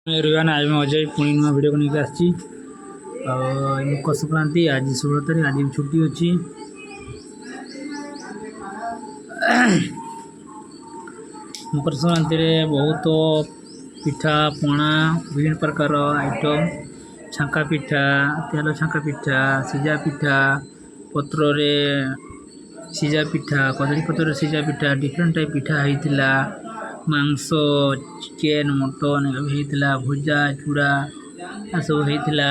Everyone आज मैं अजय पुणी नुआ वीडियो को लेकर आसी मकर संक्रांति आज 16 तारीख आज छुट्टी अच्छी मकर संक्रांति बहुत पिठा पणा विभिन्न प्रकार आइटम छांका पिठा तेल छांका पिठा सीजा पिठा पत्र सीजा पिठा कदली पत्र सीजा पिठा डिफरेंट टाइप पिठा होता मांस चिकेन मटन होता भुजा चूड़ा सब होता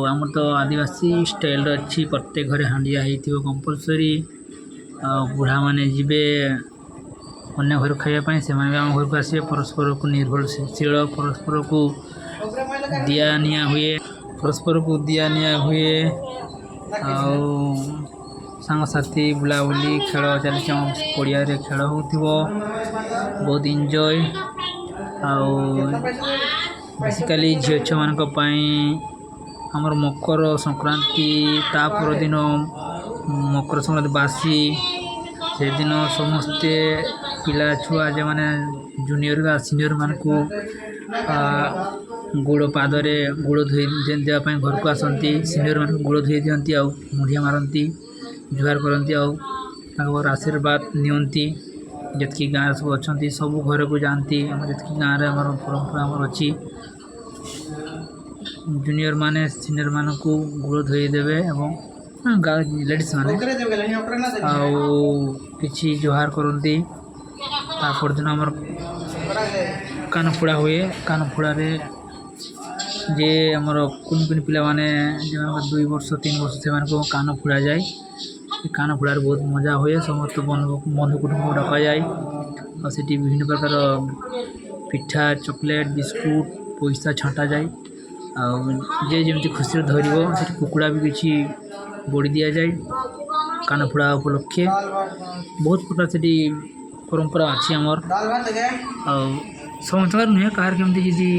आम तो आदिवासी स्टाइल अच्छी प्रत्येक घरे हांडिया हो कंपलसरी बुढ़ा माने जीवे अन्य घर खावाई से आम घर को आसे परस्पर को निर्भरशील परस्पर को दिया निया हुए परस्पर को दिया निया हुए सांगसाथी बुलाबुली खेल चली पड़िया खेल हो बहुत इंजॉय बेसिकली झील छुआ मान आमर मकर संक्रांति ता परदिन मकर संक्रांति बासी से दिन समस्ते पिला छुआ जो मैंने जूनियर का सीनियर मान को गुड़ पादरे गुड़ धोई देवाई घर को आसती सीनियर मान गुड़ धोई दिखती आ मुढ़िया मारती जुहार करती आर आशीर्वाद नियंती जितकी गाँव सब अच्छा सब घर को जाती जितकी गाँव में परंपरा अच्छी जूनियर माने सीनियर मान को गुड़ धोई देवे और गाँव लेडीज माने किसी जुहार करती दिन आम कान फोड़ा हुए कान फोड़े जे आमर कुन कुन पिला माने 2 वर्ष 3 वर्ष से कान फोड़ा जाए कान फोड़ार बहुत मजा हुए समस्त बंधु कुटुंब डक जाए और सीटी विभिन्न प्रकार पिठा चॉकलेट बिस्कुट पैसा छंटा जाए जे जमी खुशी धर कुकुड़ा भी किसी बड़ी दि जाए कान फोड़ा उपलक्षे बहुत प्रकार से परंपरा अच्छी आमर समस्त नुहे कहार केमती जी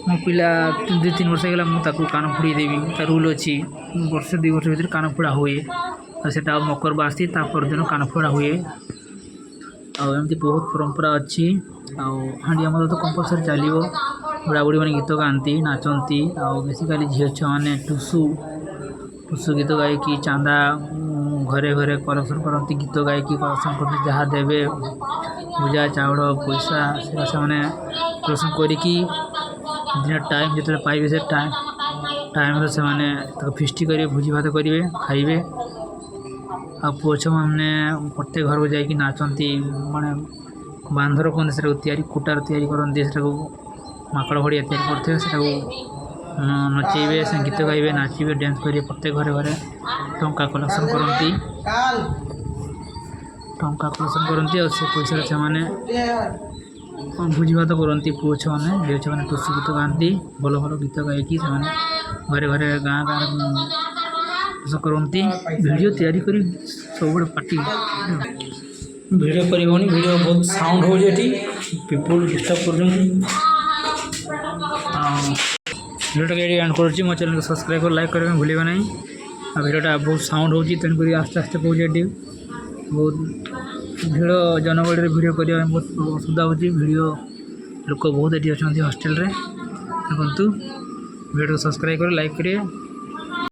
मो पिला 2-3 वर्ष होगा मुझे कान फोड़ी देवी रूल अच्छी वर्ष 2 वर्ष भर कान फोड़ा हुए से मकर बासी दिन कान फोड़ा हुए आमती बहुत परंपरा अच्छी हाँडी आम तो कंपलसरी चलो बुढ़ा बुढ़ी मैंने गीत गाती नाचती बेसिकाली झील छुआ मैंने टुसु टुसु गीत गायकी चांदा घरे घरे कलेक्शन करती गीत गायकी कलेक्शन करते जहाँ देवे भुजा चाउल पैसा से मैंने कलेक्शन करी दिन टाइम जो पाइबे से टाइम से मैंने फिस्टी करेंगे भोजी भात करेंगे खाइबे आ पुओ छुआ मैंने प्रत्येक घर को जाकि नाचती माने बांधर कहते से कुटार तैयारी करते माकड़ भड़िया तैयारी करते नचेबे से गीत गाइबे नाचे डांस करेंगे प्रत्येक घरे घरे टंका कलेक्शन करती और से पैसा से मैंने भोजी भात करती पुओ छुआ मैंने झील छुआ मैंने टुसु गीत गाती भल भल गीत गायकी घरे घरे गाँ गाँव करती वीडियो तैयारी करी सब पार्टी वीडियो कर वीडियो बहुत साउंड हो पीपल डिस्टर्ब कर वीडियो के एंड कर मो चैनल को सब्सक्राइब और लाइक करने भूलिए ना वीडियोटा बहुत साउंड हो तेणुक आस्ते आस्ते कहे बहुत भीड़ जनगहली वीडियो करने बहुत असुविधा हो लोक बहुत ये अच्छा हॉस्टेल देखु वीडियो को सब्सक्राइब कर लाइक करेंगे।